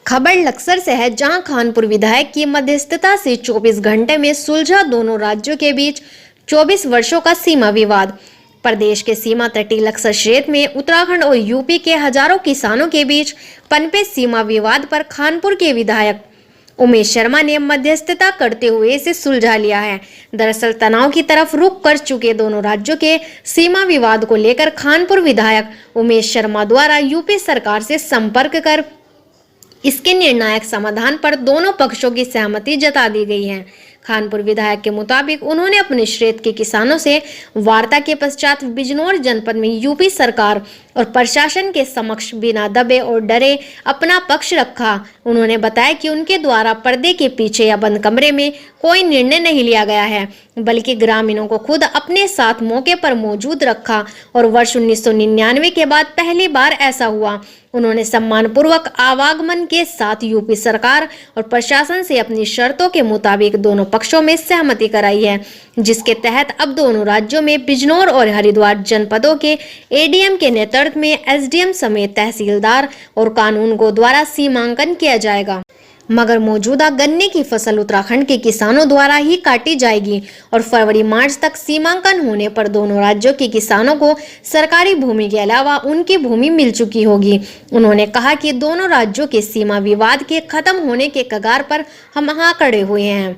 खबर लक्सर से है, जहां खानपुर विधायक की मध्यस्थता से 24 घंटे में सुलझा दोनों राज्यों के बीच 24 वर्षों का सीमा विवाद। प्रदेश के सीमा तटीय लक्सर क्षेत्र में उत्तराखंड और यूपी के हजारों किसानों के बीच पनपे सीमा विवाद पर खानपुर के विधायक उमेश शर्मा ने मध्यस्थता करते हुए इसे सुलझा लिया है। दरअसल तनाव की तरफ रुख कर चुके दोनों राज्यों के सीमा विवाद को लेकर खानपुर विधायक उमेश शर्मा द्वारा यूपी सरकार से संपर्क कर इसके निर्णायक समाधान पर दोनों पक्षों की सहमति जता दी गई है। खानपुर विधायक के मुताबिक उन्होंने अपने क्षेत्र के किसानों से वार्ता के पश्चात बिजनौर जनपद में यूपी सरकार और प्रशासन के समक्ष बिना दबे और डरे अपना पक्ष रखा। उन्होंने बताया कि उनके द्वारा पर्दे के पीछे या बंद कमरे में कोई निर्णय नहीं लिया गया है, बल्कि ग्रामीणों को खुद अपने साथ मौके पर मौजूद रखा और वर्ष 1999 के बाद पहली बार ऐसा हुआ। उन्होंने सम्मानपूर्वक आवागमन के साथ यूपी सरकार और प्रशासन से अपनी शर्तों के मुताबिक दोनों पक्षों में सहमति कराई है, जिसके तहत अब दोनों राज्यों में बिजनौर और हरिद्वार जनपदों के एडीएम के नेतृत्व में एसडीएम समेत तहसीलदार और कानूनगो द्वारा सीमांकन किया जाएगा। मगर मौजूदा गन्ने की फसल उत्तराखंड के किसानों द्वारा ही काटी जाएगी और फरवरी मार्च तक सीमांकन होने पर दोनों राज्यों के किसानों को सरकारी भूमि के अलावा उनकी भूमि मिल चुकी होगी। उन्होंने कहा कि दोनों राज्यों के सीमा विवाद के खत्म होने के कगार पर हम यहाँ खड़े हुए हैं।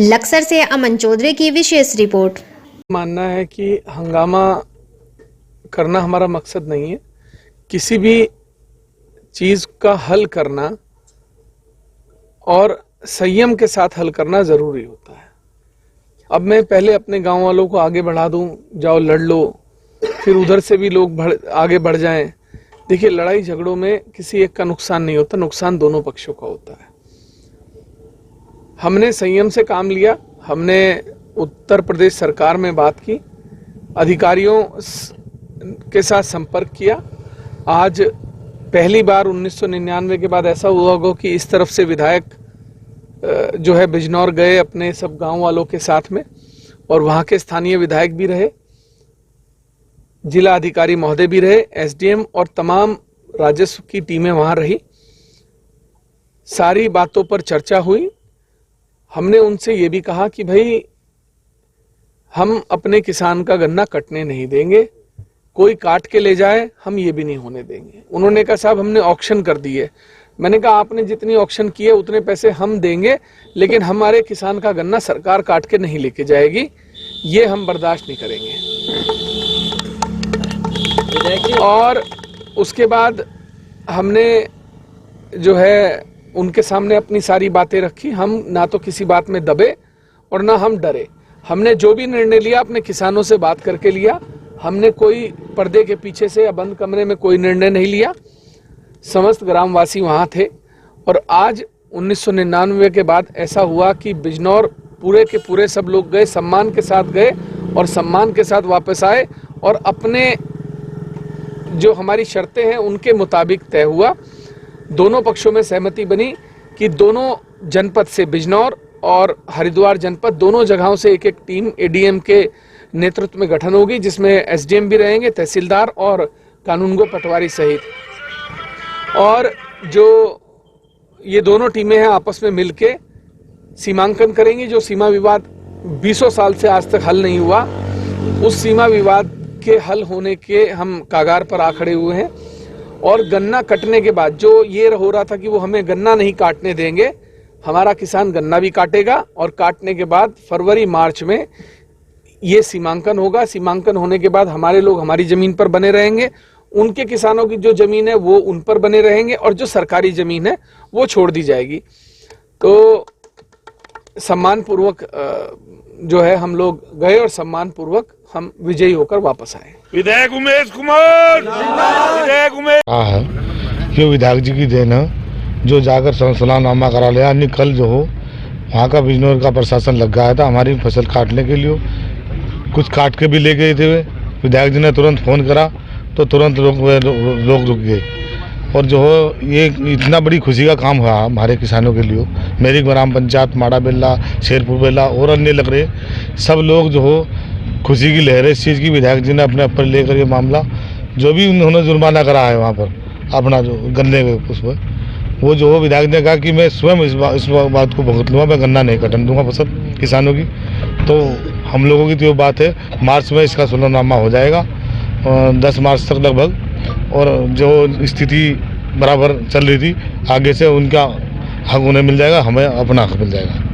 लक्सर से अमन चौधरी की विशेष रिपोर्ट। मानना है कि हंगामा करना हमारा मकसद नहीं है। किसी भी चीज का हल करना और संयम के साथ हल करना जरूरी होता है। अब मैं पहले अपने गांव वालों को आगे बढ़ा दूं, जाओ लड़ लो, फिर उधर से भी लोग आगे बढ़ जाएं। देखिए, लड़ाई झगड़ों में किसी एक का नुकसान नहीं होता, नुकसान दोनों पक्षों का होता है। हमने संयम से काम लिया। हमने उत्तर प्रदेश सरकार में बात की, अधिकारियों के साथ संपर्क किया। आज पहली बार 1999 के बाद ऐसा हुआ होगा कि इस तरफ से विधायक जो है बिजनौर गए अपने सब गांव वालों के साथ में, और वहां के स्थानीय विधायक भी रहे, जिला अधिकारी महोदय भी रहे, एसडीएम और तमाम राजस्व की टीमें वहां रही। सारी बातों पर चर्चा हुई। हमने उनसे ये भी कहा कि भाई, हम अपने किसान का गन्ना कटने नहीं देंगे, कोई काट के ले जाए हम ये भी नहीं होने देंगे। उन्होंने कहा साहब हमने ऑक्शन कर दी है। मैंने कहा आपने जितनी ऑक्शन की है उतने पैसे हम देंगे, लेकिन हमारे किसान का गन्ना सरकार काट के नहीं लेके जाएगी, ये हम बर्दाश्त नहीं करेंगे। और उसके बाद हमने जो है उनके सामने अपनी सारी बातें रखी। हम ना तो किसी बात में दबे और ना हम डरे। हमने जो भी निर्णय लिया अपने किसानों से बात करके लिया। हमने कोई पर्दे के पीछे से या बंद कमरे में कोई निर्णय नहीं लिया। समस्त ग्रामवासी वहां थे। और आज 1999 के बाद ऐसा हुआ कि बिजनौर पूरे के पूरे सब लोग गए, सम्मान के साथ गए और सम्मान के साथ वापस आए, और अपने जो हमारी शर्तें हैं उनके मुताबिक तय हुआ। दोनों पक्षों में सहमति बनी कि दोनों जनपद से, बिजनौर और हरिद्वार जनपद, दोनों जगहों से एक एक टीम एडीएम के नेतृत्व में गठन होगी, जिसमें एसडीएम भी रहेंगे, तहसीलदार और कानूनगो पटवारी सहित। और जो ये दोनों टीमें हैं आपस में मिलके सीमांकन करेंगी। जो सीमा विवाद 20 साल से आज तक हल नहीं हुआ, उस सीमा विवाद के हल होने के हम कागार पर आ खड़े हुए हैं। और गन्ना कटने के बाद जो ये हो रहा था कि वो हमें गन्ना नहीं काटने देंगे, हमारा किसान गन्ना भी काटेगा, और काटने के बाद फरवरी मार्च में ये सीमांकन होगा। सीमांकन होने के बाद हमारे लोग हमारी जमीन पर बने रहेंगे, उनके किसानों की जो जमीन है वो उन पर बने रहेंगे, और जो सरकारी जमीन है वो छोड़ दी जाएगी। तो सम्मानपूर्वक जो है हम लोग गए और सम्मानपूर्वक हम विजयी होकर वापस आए। विधायक उमेश कुमार, विधायक उमेश ये विधायक जी की देन है, जो जाकर सलाहनामा करा लिया। अन्य कल जो हो वहाँ का बिजनौर का प्रशासन लग गया था हमारी फसल काटने के लिए, कुछ काट के भी ले गए थे। विधायक जी ने तुरंत फ़ोन करा तो तुरंत लोग रुक गए। और जो हो ये इतना बड़ी खुशी का काम हुआ हमारे किसानों के लिए। मेरी ग्राम पंचायत, माड़ा बेल्ला, शेरपुर बेल्ला और अन्य लग रहे सब लोग जो हो खुशी की लहर है इस चीज़ की। विधायक जी ने अपने ऊपर लेकर ये मामला, जो भी उन्होंने जुर्माना करा है वहाँ पर, अपना जो गन्ने के उस पर, वो जो विधायक ने कहा कि मैं स्वयं इस बात को भुगत लूँगा, मैं गन्ना नहीं कटन दूंगा फसल किसानों की। तो हम लोगों की तो ये बात है, मार्च में इसका सुलहनामा हो जाएगा 10 मार्च तक लगभग। और जो स्थिति बराबर चल रही थी, आगे से उनका हक उन्हें मिल जाएगा, हमें अपना हक मिल जाएगा।